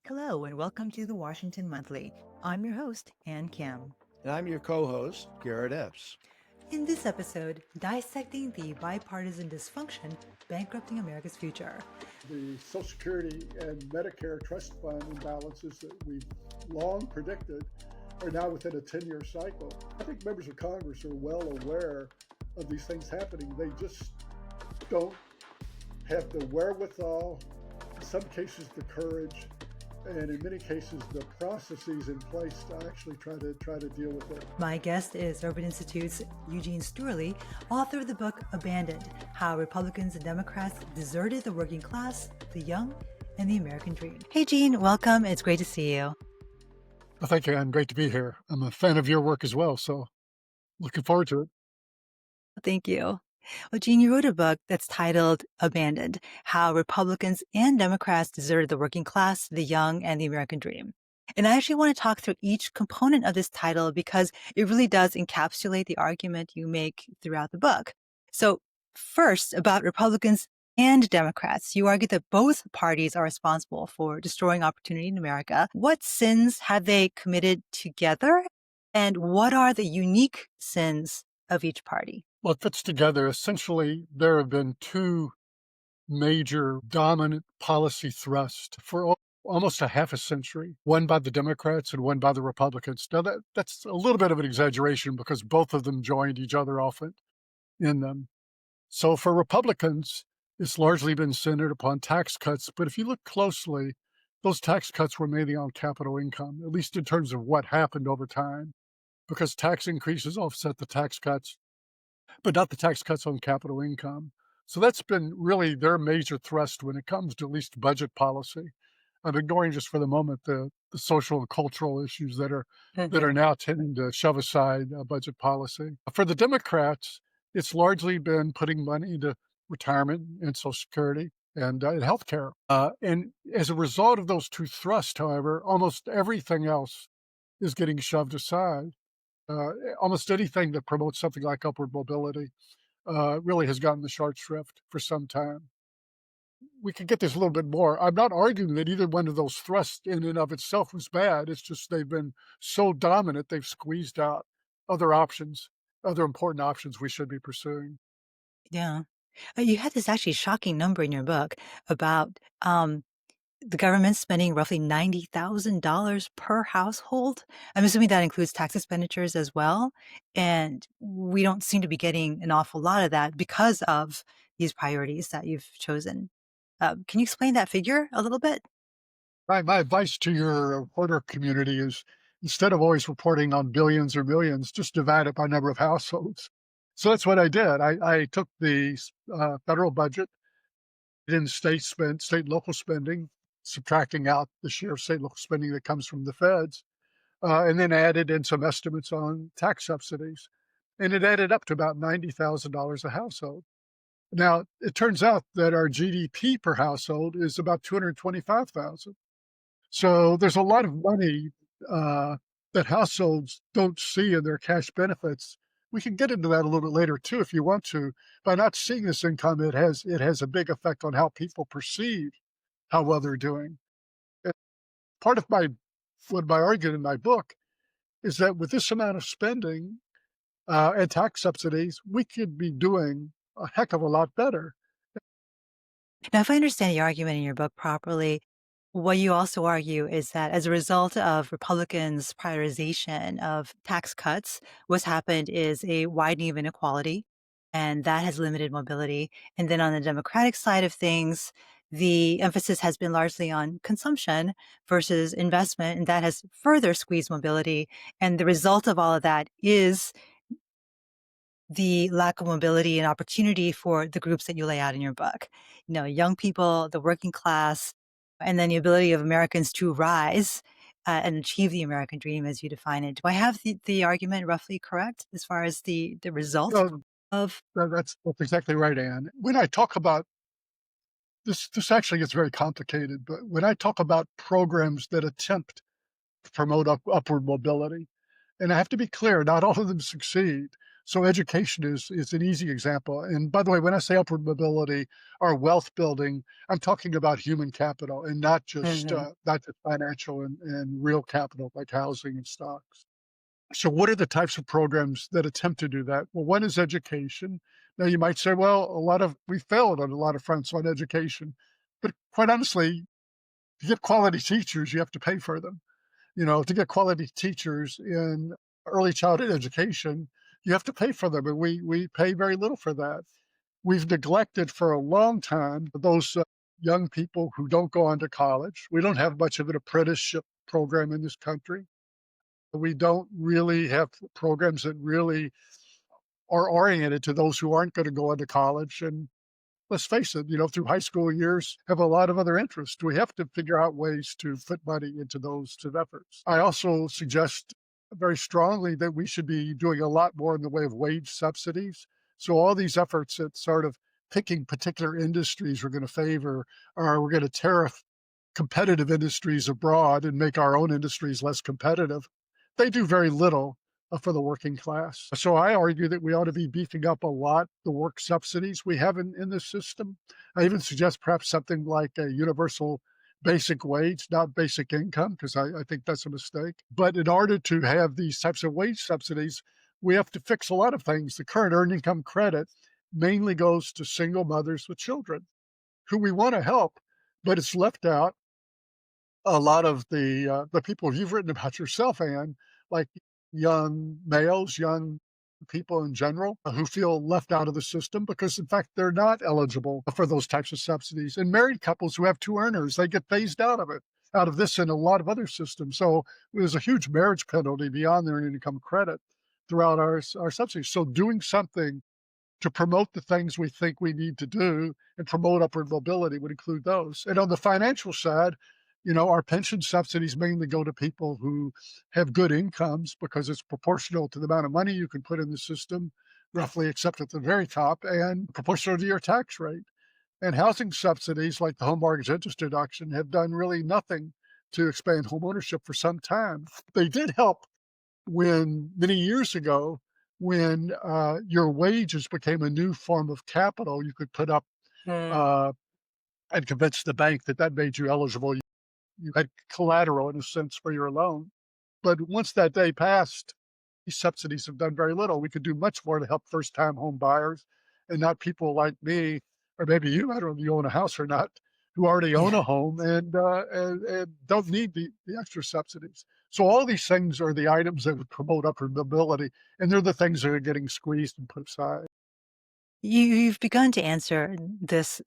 Hello, and welcome to the Washington Monthly. I'm your host, Ann Kim. And I'm your co-host, Garrett Epps. In this episode, dissecting the bipartisan dysfunction bankrupting America's future. The Social Security and Medicare trust fund imbalances that we've long predicted are now within a 10-year cycle. I think members of Congress are well aware of these things happening. They just don't have the wherewithal, in some cases the courage, and in many cases the processes in place to actually try to deal with it. My guest is Urban Institute's Eugene Steuerle, author of the book Abandoned: How Republicans and Democrats Deserted the Working Class, the Young, and the American Dream. Hey, Gene, welcome. It's great to see you. Well, thank you. I'm great to be here. I'm a fan of your work as well, so looking forward to it. Thank you. Well, Gene, you wrote a book that's titled Abandoned: How Republicans and Democrats Deserted the Working Class, the Young, and the American Dream. And I actually want to talk through each component of this title because it really does encapsulate the argument you make throughout the book. So first, about Republicans and Democrats, you argue that both parties are responsible for destroying opportunity in America. What sins have they committed together? And what are the unique sins of each party? Well, it fits together. Essentially, there have been two major dominant policy thrusts for almost a half a century, one by the Democrats and one by the Republicans. Now, that's a little bit of an exaggeration because both of them joined each other often in them. So for Republicans, it's largely been centered upon tax cuts. But if you look closely, those tax cuts were mainly on capital income, at least in terms of what happened over time, because tax increases offset the tax cuts, but not the tax cuts on capital income. So that's been really their major thrust when it comes to at least budget policy. I'm ignoring just for the moment the social and cultural issues that are now tending to shove aside budget policy. For the Democrats, it's largely been putting money into retirement and Social Security and healthcare. And as a result of those two thrusts, however, almost everything else is getting shoved aside. Almost anything that promotes something like upward mobility really has gotten the short shrift for some time. We could get this a little bit more. I'm not arguing that either one of those thrusts in and of itself was bad. It's just they've been so dominant, they've squeezed out other options, other important options we should be pursuing. Yeah. You had this actually shocking number in your book about the government spending roughly $90,000 per household. I'm assuming that includes tax expenditures as well. And we don't seem to be getting an awful lot of that because of these priorities that you've chosen. Can you explain that figure a little bit? My advice to your reporter community is instead of always reporting on billions or millions, just divide it by number of households. So that's what I did. I took the federal budget, in state and local spending, subtracting out the share of state and local spending that comes from the feds, and then added in some estimates on tax subsidies. And it added up to about $90,000 a household. Now, it turns out that our GDP per household is about $225,000. So there's a lot of money that households don't see in their cash benefits. We can get into that a little bit later too, if you want to. By not seeing this income, it has a big effect on how people perceive how well they're doing. And part of what I argued in my book is that with this amount of spending and tax subsidies, we could be doing a heck of a lot better. Now, if I understand the argument in your book properly, what you also argue is that as a result of Republicans' prioritization of tax cuts, what's happened is a widening of inequality, and that has limited mobility. And then on the Democratic side of things, the emphasis has been largely on consumption versus investment, and that has further squeezed mobility. And the result of all of that is the lack of mobility and opportunity for the groups that you lay out in your book. Young people, the working class, and then the ability of Americans to rise and achieve the American dream as you define it. Do I have the argument roughly correct as far as the result of? That's exactly right, Ann. When I talk about this actually gets very complicated, but when I talk about programs that attempt to promote upward mobility, and I have to be clear, not all of them succeed. So education is an easy example. And by the way, when I say upward mobility or wealth building, I'm talking about human capital and Mhm. not just financial and real capital like housing and stocks. So what are the types of programs that attempt to do that? Well, one is education. Now you might say, well, we failed on a lot of fronts on education. But quite honestly, to get quality teachers, you have to pay for them. To get quality teachers in early childhood education, you have to pay for them, and we pay very little for that. We've neglected for a long time those young people who don't go on to college. We don't have much of an apprenticeship program in this country. We don't really have programs that really are oriented to those who aren't going to go on to college. And let's face it, through high school years, have a lot of other interests. We have to figure out ways to put money into those efforts. I also suggest very strongly that we should be doing a lot more in the way of wage subsidies. So all these efforts at sort of picking particular industries we're going to favor, or we're going to tariff competitive industries abroad and make our own industries less competitive, they do very little for the working class. So I argue that we ought to be beefing up a lot the work subsidies we have in this system. I even suggest perhaps something like a universal basic wage, not basic income, because I think that's a mistake. But in order to have these types of wage subsidies, we have to fix a lot of things. The current earned income credit mainly goes to single mothers with children who we want to help, but it's left out a lot of the people you've written about yourself, Anne, like young males, young people in general who feel left out of the system because, in fact, they're not eligible for those types of subsidies. And married couples who have two earners, they get phased out of it, out of this and a lot of other systems. So there's a huge marriage penalty beyond their income credit throughout our subsidies. So doing something to promote the things we think we need to do and promote upward mobility would include those. And on the financial side, our pension subsidies mainly go to people who have good incomes because it's proportional to the amount of money you can put in the system, roughly, except at the very top, and proportional to your tax rate. And housing subsidies, like the home mortgage interest deduction, have done really nothing to expand home ownership for some time. They did help when many years ago, when your wages became a new form of capital, you could put up Mm. uh, and convince the bank that that made you eligible. You had collateral in a sense for your loan. But once that day passed, these subsidies have done very little. We could do much more to help first-time home buyers and not people like me, or maybe you, I don't know if you own a house or not, who already own Yeah. a home and don't need the extra subsidies. So all these things are the items that would promote upward mobility, and they're the things that are getting squeezed and put aside. You've begun to answer this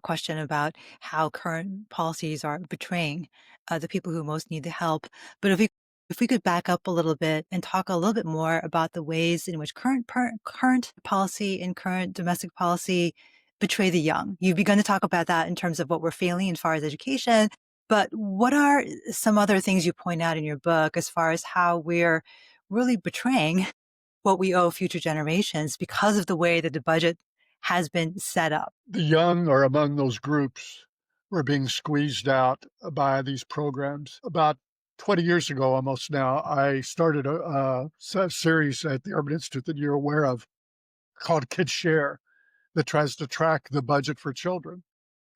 question about how current policies are betraying the people who most need the help. But if we could back up a little bit and talk a little bit more about the ways in which current policy and current domestic policy betray the young. You've begun to talk about that in terms of what we're failing as far as education. But what are some other things you point out in your book as far as how we're really betraying what we owe future generations because of the way that the budget has been set up? The young are among those groups who are being squeezed out by these programs. About 20 years ago, almost now, I started a series at the Urban Institute that you're aware of called Kids Share that tries to track the budget for children.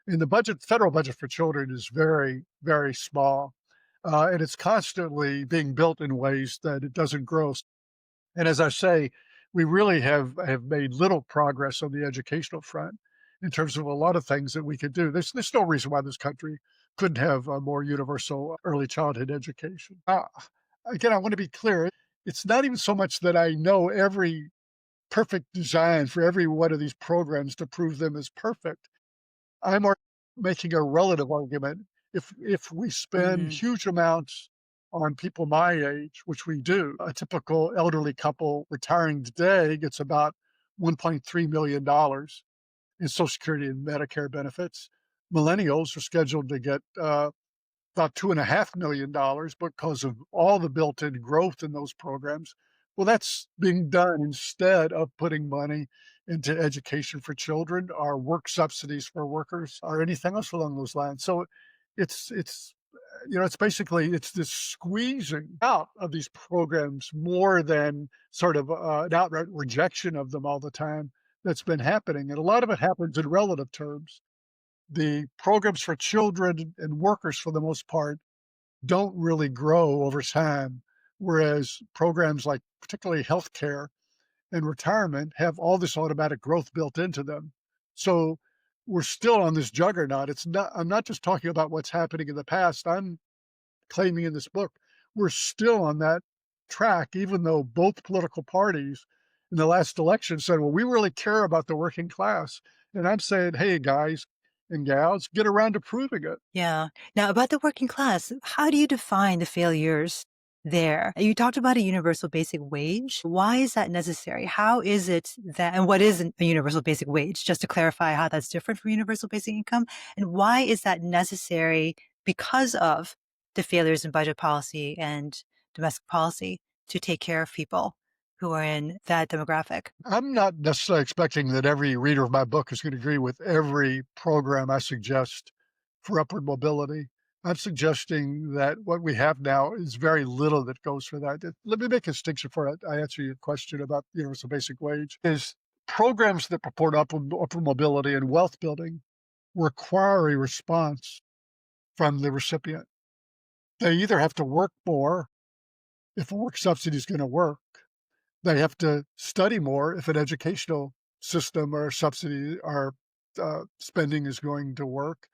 And federal budget for children is very, very small. And it's constantly being built in ways that it doesn't grow. And as I say, we really have made little progress on the educational front in terms of a lot of things that we could do. There's no reason why this country couldn't have a more universal early childhood education. Again, I want to be clear. It's not even so much that I know every perfect design for every one of these programs to prove them as perfect. I'm making a relative argument. If we spend Mhm. huge amounts on people my age, which we do, a typical elderly couple retiring today gets about $1.3 million in Social Security and Medicare benefits. Millennials are scheduled to get about $2.5 million because of all the built-in growth in those programs. Well, that's being done instead of putting money into education for children or work subsidies for workers or anything else along those lines. So it's it's basically it's this squeezing out of these programs more than sort of an outright rejection of them all the time that's been happening. And a lot of it happens in relative terms. The programs for children and workers, for the most part, don't really grow over time, whereas programs like particularly healthcare and retirement have all this automatic growth built into them. So we're still on this juggernaut. It's not I'm not just talking about what's happening in the past. I'm claiming in this book we're still on that track, even though both political parties in the last election said, well, we really care about the working class. And I'm saying, hey, guys and gals, get around to proving it. Yeah. Now, about the working class, how do you define the failures there? You talked about a universal basic wage. Why is that necessary? How is it that, and what is a universal basic wage? Just to clarify how that's different from universal basic income. And why is that necessary because of the failures in budget policy and domestic policy to take care of people who are in that demographic? I'm not necessarily expecting that every reader of my book is going to agree with every program I suggest for upward mobility. I'm suggesting that what we have now is very little that goes for that. Let me make a distinction for it. I answer your question about universal basic wage. Is programs that purport upward mobility and wealth building require a response from the recipient. They either have to work more if a work subsidy is going to work. They have to study more if an educational system or subsidy or spending is going to work,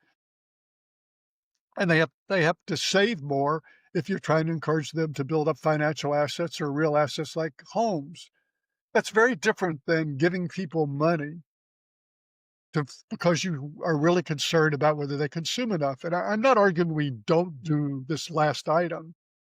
and they have to save more if you're trying to encourage them to build up financial assets or real assets like homes. That's very different than giving people money because you are really concerned about whether they consume enough. And I'm not arguing we don't do this last item.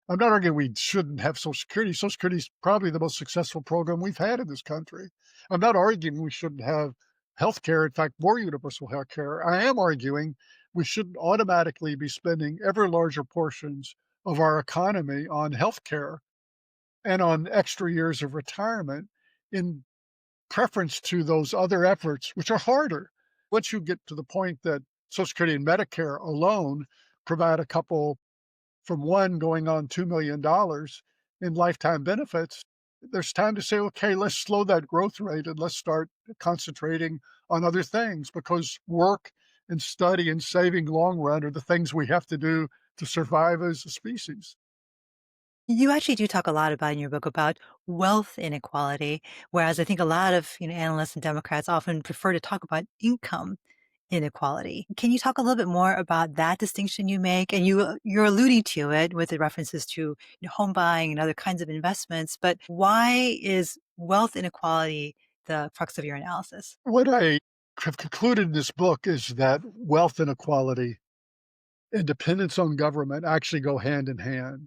I'm not arguing we shouldn't have Social Security. Social Security is probably the most successful program we've had in this country. I'm not arguing we shouldn't have health care, in fact, more universal health care. I am arguing we shouldn't automatically be spending ever larger portions of our economy on health care and on extra years of retirement in preference to those other efforts, which are harder. Once you get to the point that Social Security and Medicare alone provide a couple from one going on $2 million in lifetime benefits, there's time to say, okay, let's slow that growth rate and let's start concentrating on other things because work and study and saving long run are the things we have to do to survive as a species. You actually do talk a lot about in your book about wealth inequality, whereas I think a lot of analysts and Democrats often prefer to talk about income inequality. Can you talk a little bit more about that distinction you make? And you're alluding to it with the references to home buying and other kinds of investments, but why is wealth inequality the crux of your analysis? What I have concluded in this book is that wealth inequality and dependence on government actually go hand in hand.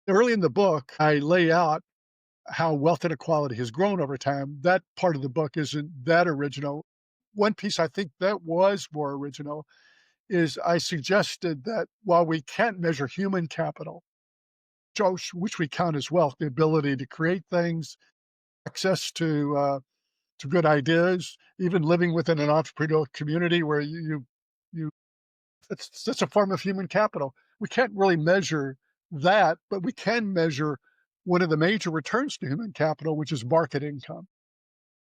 Early in the book, I lay out how wealth inequality has grown over time. That part of the book isn't that original. One piece I think that was more original is I suggested that while we can't measure human capital, which we count as wealth, the ability to create things, access to good ideas, even living within an entrepreneurial community where you that's a form of human capital. We can't really measure that, but we can measure one of the major returns to human capital, which is market income.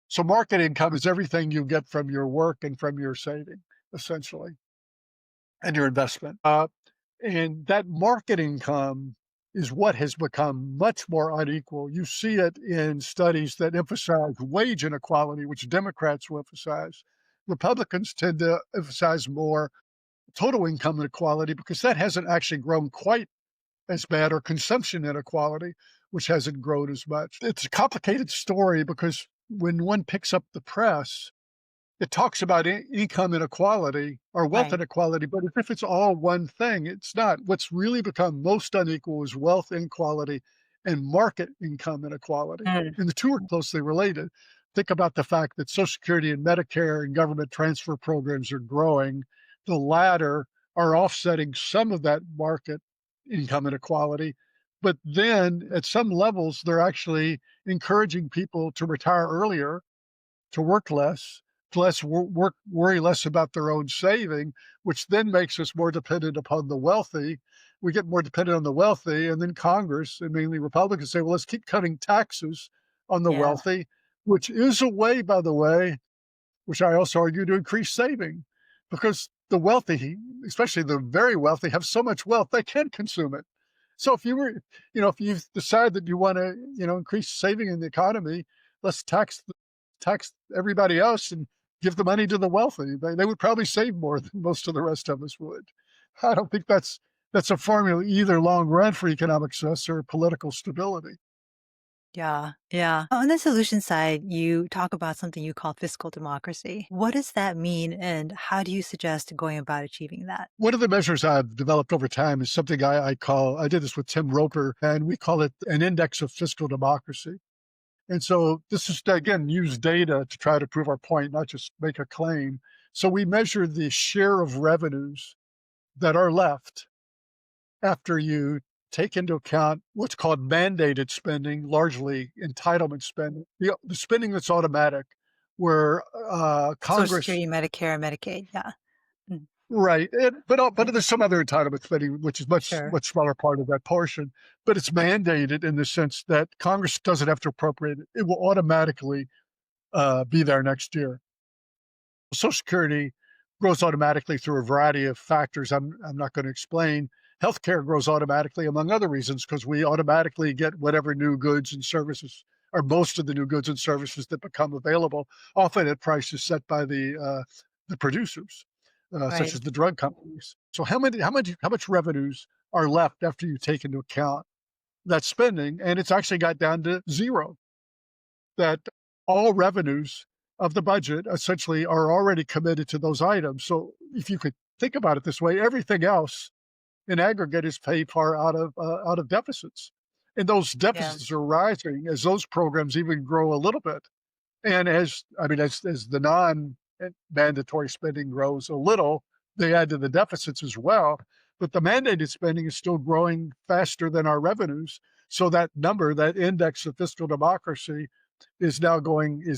So market income is everything you get from your work and from your saving, essentially, and your investment. And that market income is what has become much more unequal. You see it in studies that emphasize wage inequality, which Democrats will emphasize. Republicans tend to emphasize more total income inequality because that hasn't actually grown quite as bad, or consumption inequality, which hasn't grown as much. It's a complicated story because when one picks up the press, it talks about income inequality or wealth Right. inequality, but as if it's all one thing. It's not. What's really become most unequal is wealth inequality and market income inequality. Mm. And the two are closely related. Think about the fact that Social Security and Medicare and government transfer programs are growing. The latter are offsetting some of that market income inequality. But then at some levels, they're actually encouraging people to retire earlier, to work less, worry less about their own saving, which then makes us more dependent upon the wealthy. We get more dependent on the wealthy, and then Congress, and mainly Republicans, say, well, let's keep cutting taxes on the Yeah. wealthy, which is a way, by the way, which I also argue, to increase saving, because the wealthy, especially the very wealthy, have so much wealth they can consume it. So if you were, if you decide that you want to, increase saving in the economy, let's tax everybody else and give the money to the wealthy. They would probably save more than most of the rest of us would. I don't think that's a formula either long run for economic success or political stability. Yeah, yeah. On the solution side, you talk about something you call fiscal democracy. What does that mean, and how do you suggest going about achieving that? One of the measures I've developed over time is something I did this with Tim Roper, and we call it an index of fiscal democracy. And so this is, again, use data to try to prove our point, not just make a claim. So we measure the share of revenues that are left after you take into account what's called mandated spending, largely entitlement spending, the spending that's automatic, where Social Congress. Security, Medicare, Medicaid. Yeah. Mm, Right, but there's some other entitlement spending, which is sure. much smaller part of that portion, but it's mandated in the sense that Congress doesn't have to appropriate it. It will automatically, be there next year. Social Security grows automatically through a variety of factors I'm not gonna explain. Healthcare grows automatically, among other reasons, because we automatically get whatever new goods and services, or most of the new goods and services that become available, often at prices set by the producers, such Right. as the drug companies. So how much revenues are left after you take into account that spending? And it's actually got down to 0, that all revenues of the budget essentially are already committed to those items. So if you could think about it this way, everything else in aggregate is paid for out of deficits, and those Yeah. deficits are rising as those programs even grow a little bit. And as the non-mandatory spending grows a little, they add to the deficits as well. But the mandated spending is still growing faster than our revenues. So that number, that index of fiscal democracy, is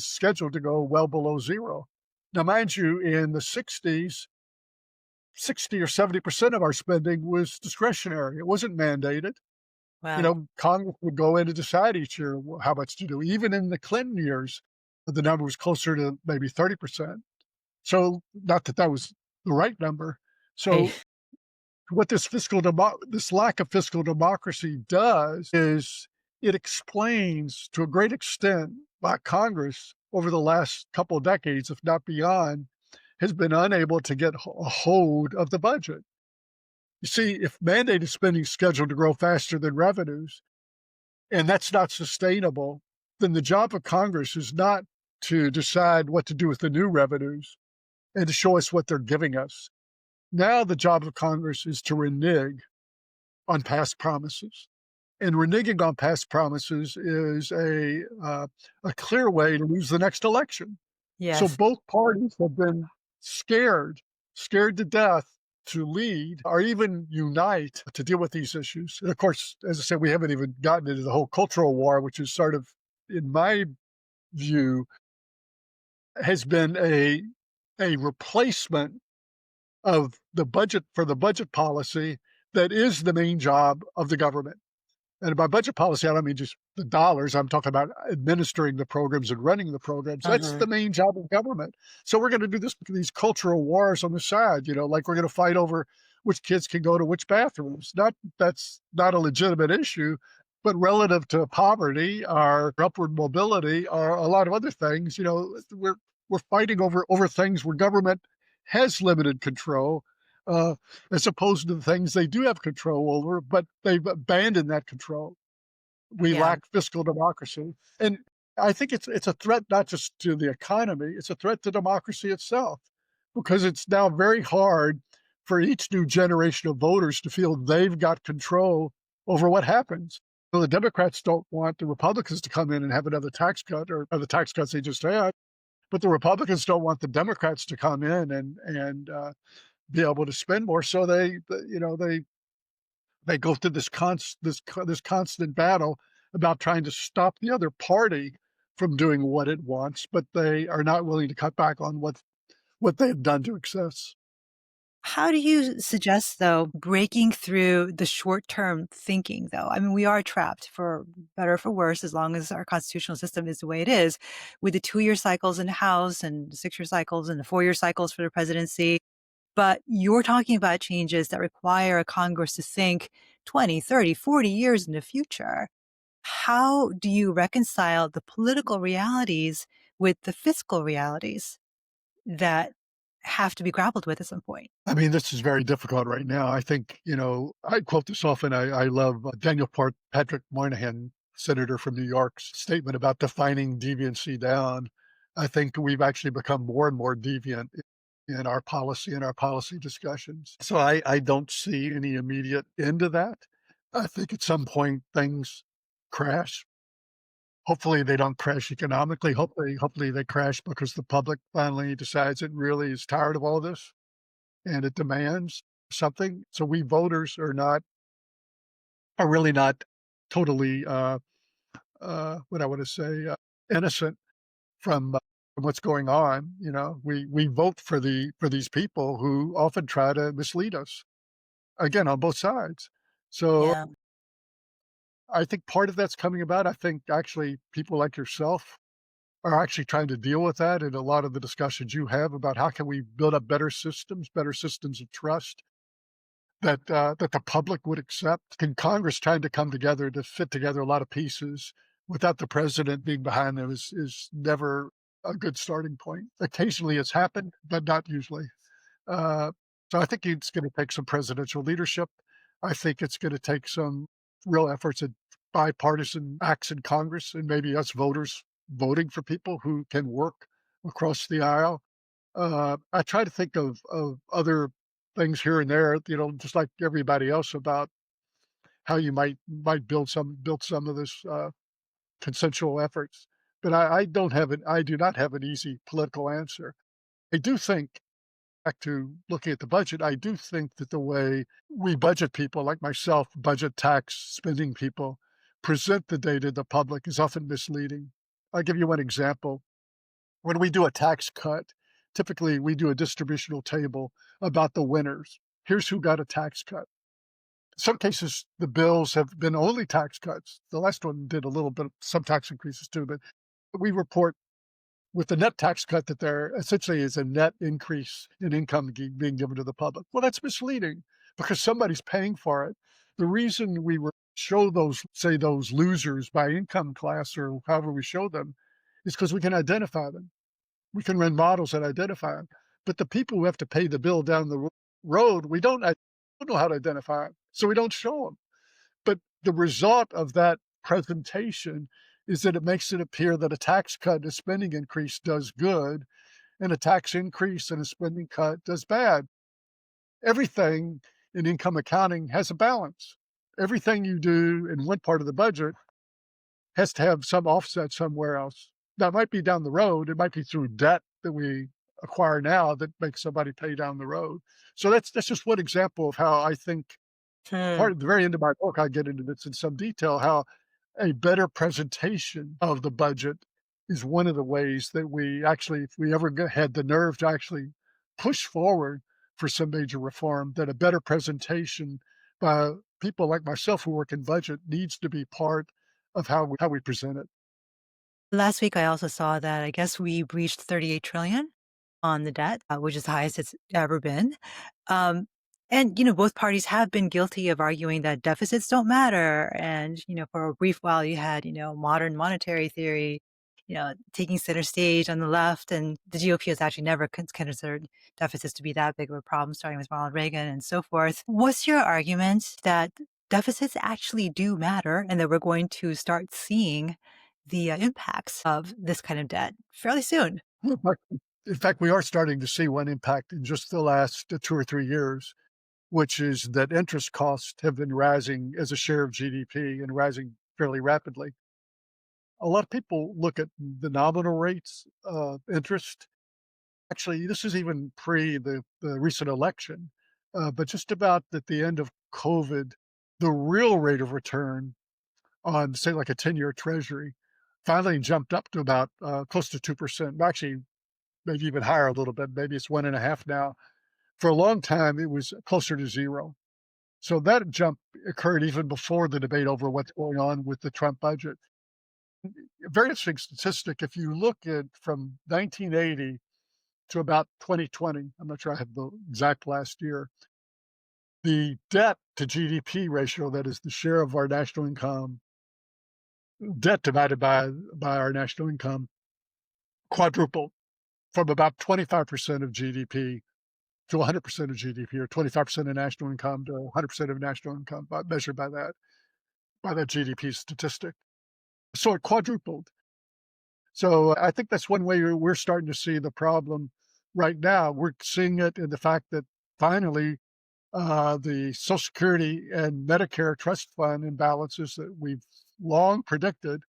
scheduled to go well below 0. Now, mind you, in the 60s, 60 or 70% of our spending was discretionary. It wasn't mandated. Wow. Congress would go in and decide each year how much to do. Even in the Clinton years, the number was closer to maybe 30%. So, not that that was the right number. Right. So, what this lack of fiscal democracy does is it explains to a great extent why Congress over the last couple of decades, if not beyond, has been unable to get a hold of the budget. You see, if mandated spending is scheduled to grow faster than revenues, and that's not sustainable, then the job of Congress is not to decide what to do with the new revenues and to show us what they're giving us. Now the job of Congress is to renege on past promises. And reneging on past promises is a clear way to lose the next election. So Yes. both parties have been scared to death to lead or even unite to deal with these issues. And of course, as I said, we haven't even gotten into the whole cultural war, which is sort of, in my view, has been a replacement of the budget for the budget policy that is the main job of the government. And by budget policy, I don't mean just the dollars. I'm talking about administering the programs and running the programs. That's Uh-huh. the main job of government. So we're going to do these cultural wars on the side, like we're going to fight over which kids can go to which bathrooms. That's not a legitimate issue, but relative to poverty, our upward mobility, or a lot of other things, we're fighting over things where government has limited control, uh, as opposed to the things they do have control over, but they've abandoned that control. We Yeah. lack fiscal democracy. And I think it's a threat not just to the economy, it's a threat to democracy itself, because it's now very hard for each new generation of voters to feel they've got control over what happens. So the Democrats don't want the Republicans to come in and have another tax cut or the tax cuts they just had, but the Republicans don't want the Democrats to come in and be able to spend more. So they go through this constant battle about trying to stop the other party from doing what it wants, but they are not willing to cut back on what they've done to excess. How do you suggest, though, breaking through the short-term thinking, though? I mean, we are trapped for better or for worse, as long as our constitutional system is the way it is, with the 2-year cycles in the House and 6-year cycles and the 4-year cycles for the presidency. But you're talking about changes that require a Congress to think 20, 30, 40 years in the future. How do you reconcile the political realities with the fiscal realities that have to be grappled with at some point? I mean, this is very difficult right now. I think, I quote this often. I love Patrick Moynihan, senator from New York's statement about defining deviancy down. I think we've actually become more and more deviant in our policy discussions. So I don't see any immediate end to that. I think at some point things crash. Hopefully they don't crash economically. Hopefully they crash because the public finally decides it really is tired of all this and it demands something. So we voters are really not totally what I want to say innocent from what's going on. We vote for these people who often try to mislead us. Again, on both sides. So Yeah. I think part of that's coming about. I think actually people like yourself are actually trying to deal with that, and a lot of the discussions you have about how can we build up better systems of trust that the public would accept? Can Congress trying to come together to fit together a lot of pieces without the president being behind them is never a good starting point. Occasionally it's happened, but not usually. Uh, so I think it's gonna take some presidential leadership. I think it's gonna take some real efforts at bipartisan acts in Congress and maybe us voters voting for people who can work across the aisle. I try to think of other things here and there, just like everybody else about how you might build some of this consensual efforts. But I do not have an easy political answer. I do think, back to looking at the budget, I do think that the way we budget people, like myself, budget tax spending people, present the data to the public is often misleading. I'll give you one example. When we do a tax cut, typically we do a distributional table about the winners. Here's who got a tax cut. In some cases, the bills have been only tax cuts. The last one did a little bit of some tax increases too, but we report with the net tax cut that there essentially is a net increase in income being given to the public. Well, that's misleading because somebody's paying for it. The reason we show those, say, those losers by income class or however we show them is because we can identify them. We can run models that identify them. But the people who have to pay the bill down the road, we don't know how to identify them, so we don't show them. But the result of that presentation is that it makes it appear that a tax cut and a spending increase does good, and a tax increase and a spending cut does bad. Everything in income accounting has a balance. Everything you do in one part of the budget has to have some offset somewhere else. That might be down the road. It might be through debt that we acquire now that makes somebody pay down the road. So that's just one example of how I think part Hmm. at the very end of my book, I get into this in some detail, how a better presentation of the budget is one of the ways that we actually, if we ever had the nerve to actually push forward for some major reform, that a better presentation by people like myself who work in budget needs to be part of how we present it. Last week, I also saw that I guess we breached 38 trillion on the debt, which is the highest it's ever been. Um, and, both parties have been guilty of arguing that deficits don't matter. And, for a brief while, you had, modern monetary theory, taking center stage on the left. And the GOP has actually never considered deficits to be that big of a problem, starting with Ronald Reagan and so forth. What's your argument that deficits actually do matter and that we're going to start seeing the impacts of this kind of debt fairly soon? In fact, we are starting to see one impact in just the last 2 or 3 years, which is that interest costs have been rising as a share of GDP and rising fairly rapidly. A lot of people look at the nominal rates of interest. Actually, this is even pre the recent election, but just about at the end of COVID, the real rate of return on, say, like a 10-year treasury finally jumped up to about close to 2%. Actually, maybe even higher a little bit. Maybe it's 1.5 now. For a long time, it was closer to zero. So that jump occurred even before the debate over what's going on with the Trump budget. A very interesting statistic. If you look at from 1980 to about 2020, I'm not sure I have the exact last year, the debt to GDP ratio, that is the share of our national income, debt divided by our national income, quadrupled from about 25% of GDP to 100% of GDP, or 25% of national income to 100% of national income, measured by that GDP statistic. So it quadrupled. So I think that's one way we're starting to see the problem right now. We're seeing it in the fact that finally the Social Security and Medicare trust fund imbalances that we've long predicted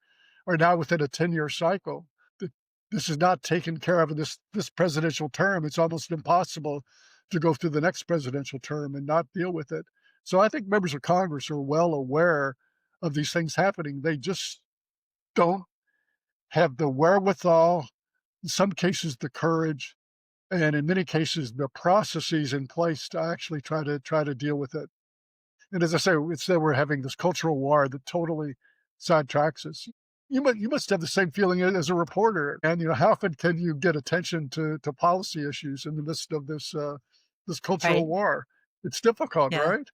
are now within a 10-year cycle. Th- This is not taken care of in this presidential term. It's almost impossible to go through the next presidential term and not deal with it. So I think members of Congress are well aware of these things happening. They just don't have the wherewithal, in some cases the courage, and in many cases the processes in place to actually try to deal with it. And as I say, it's that we're having this cultural war that totally sidetracks us. You must have the same feeling as a reporter. And how often can you get attention to policy issues in the midst of this cultural Right. war? It's difficult, Yeah. right?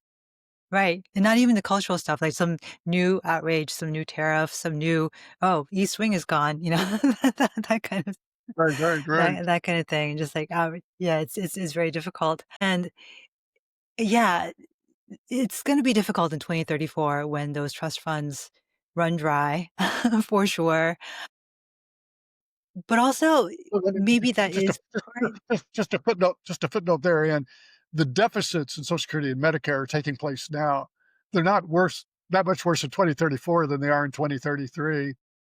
Right. And not even the cultural stuff, like some new outrage, some new tariff, some new, oh, East Wing is gone, that kind of Right, right, right. that kind of thing. Just like, yeah, it's very difficult. And yeah, it's going to be difficult in 2034 when those trust funds run dry, for sure. But also, Well, let me maybe that is part. just a footnote there, and the deficits in Social Security and Medicare are taking place now. They're not that much worse in 2034 than they are in 2033.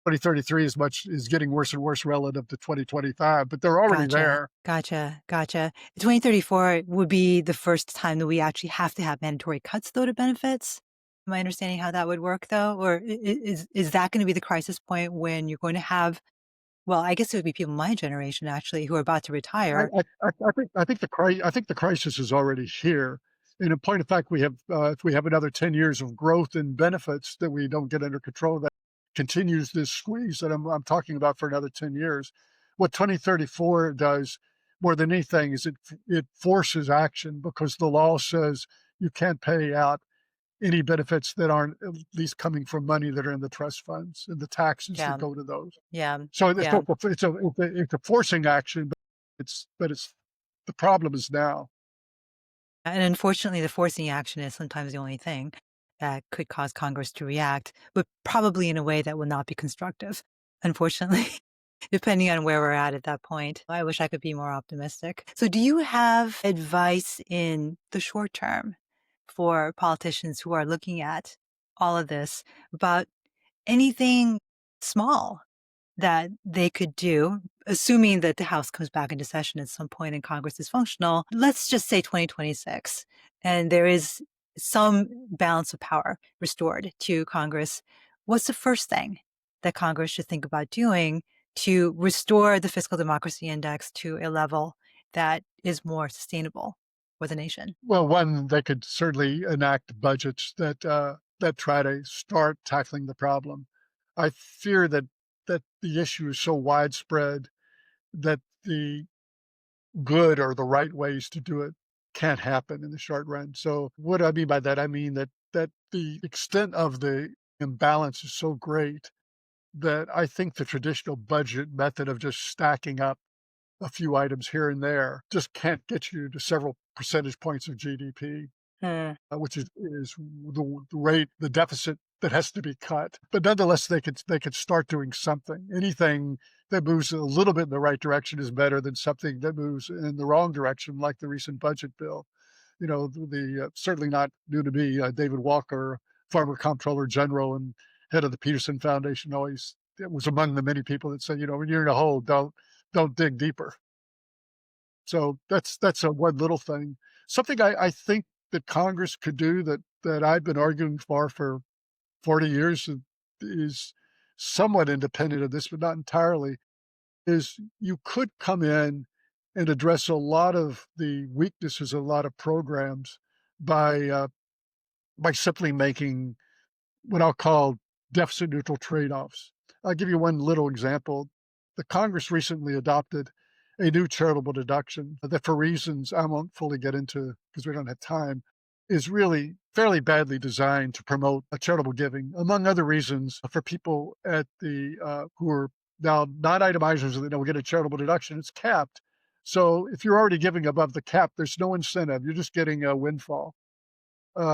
2033 is getting worse and worse relative to 2025, but they're already Gotcha. there. Gotcha. Gotcha. 2034 would be the first time that we actually have to have mandatory cuts, though, to benefits. Am I understanding how that would work, though? Or is that going to be the crisis point when you're going to have, well, I guess it would be people my generation, actually, who are about to retire. I think the crisis is already here. And in point of fact, if we have another 10 years of growth in benefits that we don't get under control, that continues this squeeze that I'm talking about for another 10 years. What 2034 does more than anything is it forces action, because the law says you can't pay out any benefits that aren't at least coming from money that are in the trust funds and the taxes that Yeah. go to those. Yeah. So Yeah. it's a forcing action, but it's the problem is now. And unfortunately, the forcing action is sometimes the only thing that could cause Congress to react, but probably in a way that will not be constructive, unfortunately, depending on where we're at that point. I wish I could be more optimistic. So, do you have advice in the short term for politicians who are looking at all of this about anything small that they could do, assuming that the House comes back into session at some point and Congress is functional, let's just say 2026, and there is some balance of power restored to Congress. What's the first thing that Congress should think about doing to restore the fiscal democracy index to a level that is more sustainable for the nation? Well, one, they could certainly enact budgets that try to start tackling the problem. I fear that the issue is so widespread that the good or the right ways to do it can't happen in the short run. So what do I mean by that? I mean that the extent of the imbalance is so great that I think the traditional budget method of just stacking up a few items here and there just can't get you to several percentage points of GDP, Hmm. which is the rate, the deficit that has to be cut. But nonetheless, they could start doing something. Anything that moves a little bit in the right direction is better than something that moves in the wrong direction, like the recent budget bill. Certainly not new to me. David Walker, former comptroller general and head of the Peterson Foundation, always it was among the many people that said, when you're in a hole, don't dig deeper. So that's a one little thing. Something I think that Congress could do that I've been arguing for 40 years is somewhat independent of this, but not entirely, is you could come in and address a lot of the weaknesses of a lot of programs by uh, by simply making what I'll call deficit neutral trade-offs. I'll give you one little example. The Congress recently adopted a new charitable deduction that, for reasons I won't fully get into because we don't have time, is really fairly badly designed to promote charitable giving, among other reasons, for people at the who are now not itemizers that will get a charitable deduction. It's capped. So if you're already giving above the cap, there's no incentive. You're just getting a windfall.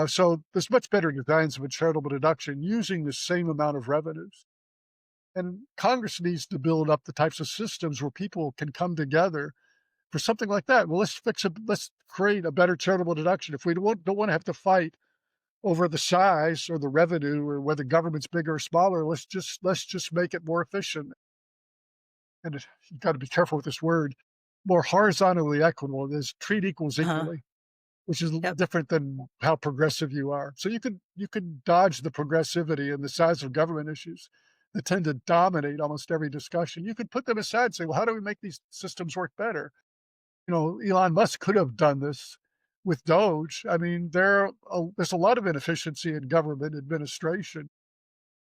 So there's much better designs of a charitable deduction using the same amount of revenues. And Congress needs to build up the types of systems where people can come together for something like that. Well, let's fix it. Let's create a better charitable deduction. If we don't want to have to fight over the size or the revenue or whether government's bigger or smaller, let's just make it more efficient. And you got to be careful with this word. More horizontally equitable is treat equals Uh-huh. equally, which is Yep. different than how progressive you are. So you can dodge the progressivity and the size of government issues that tend to dominate almost every discussion. You could put them aside and say, well, how do we make these systems work better? Elon Musk could have done this with Doge. I mean, there's a lot of inefficiency in government administration.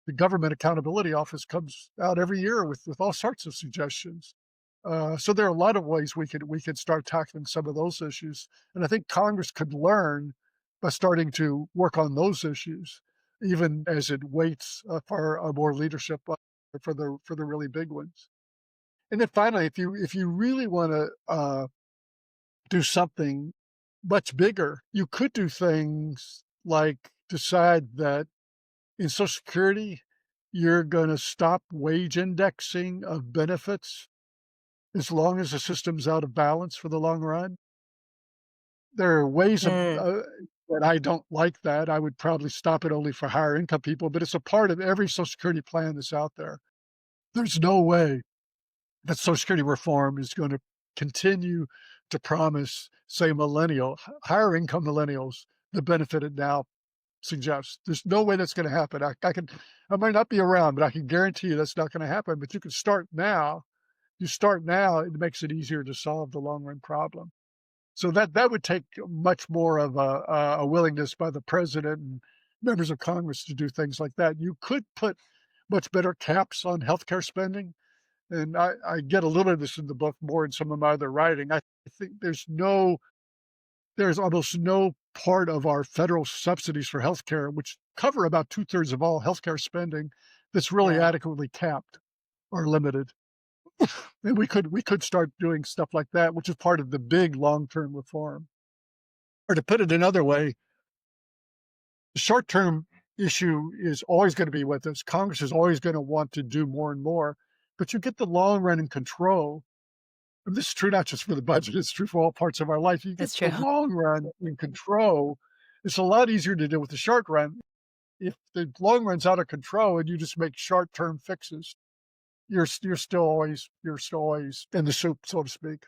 The Government Accountability Office comes out every year with all sorts of suggestions. So there are a lot of ways we could start tackling some of those issues, and I think Congress could learn by starting to work on those issues, even as it waits for more leadership for the really big ones. And then finally, if you really want to do something much bigger, you could do things like decide that in Social Security, you're going to stop wage indexing of benefits as long as the system's out of balance for the long run. There are ways Mm. that I don't like that. I would probably stop it only for higher income people, but it's a part of every Social Security plan that's out there. There's no way that Social Security reform is going to continue to promise, say, higher income millennials, the benefit it now suggests. There's no way that's going to happen. I might not be around, but I can guarantee you that's not going to happen. But you can start now. You start now, it makes it easier to solve the long run problem. So that would take much more of a willingness by the president and members of Congress to do things like that. You could put much better caps on healthcare spending, and I get a little bit of this in the book, more in some of my other writing. I think there's almost no part of our federal subsidies for healthcare, which cover about 2/3 of all healthcare spending, that's really Yeah. adequately capped or limited. And we could start doing stuff like that, which is part of the big long-term reform. Or to put it another way, the short-term issue is always gonna be with us. Congress is always gonna want to do more and more, but you get the long run in control. And this is true not just for the budget, it's true for all parts of our life. You get That's the true. long run in control. It's a lot easier to deal with the short run. If the long run's out of control and you just make short-term fixes, you're still always in the soup, so to speak.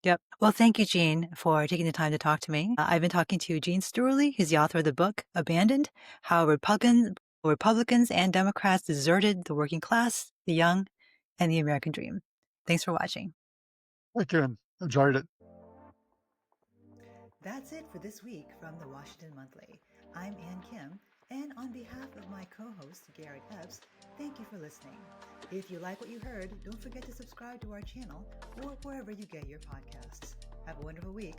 Yep. Well, thank you, Gene, for taking the time to talk to me. I've been talking to Eugene Steuerle. He's the author of the book Abandoned: How Republicans and Democrats Deserted the Working Class, the Young, and the American Dream. Thanks for watching. Thank you, and enjoyed it. That's it for this week from the Washington Monthly. I'm Ann Kim, and on behalf of my co-host Garrett Epps, thank you for listening. If you like what you heard, don't forget to subscribe to our channel or wherever you get your podcasts. Have a wonderful week.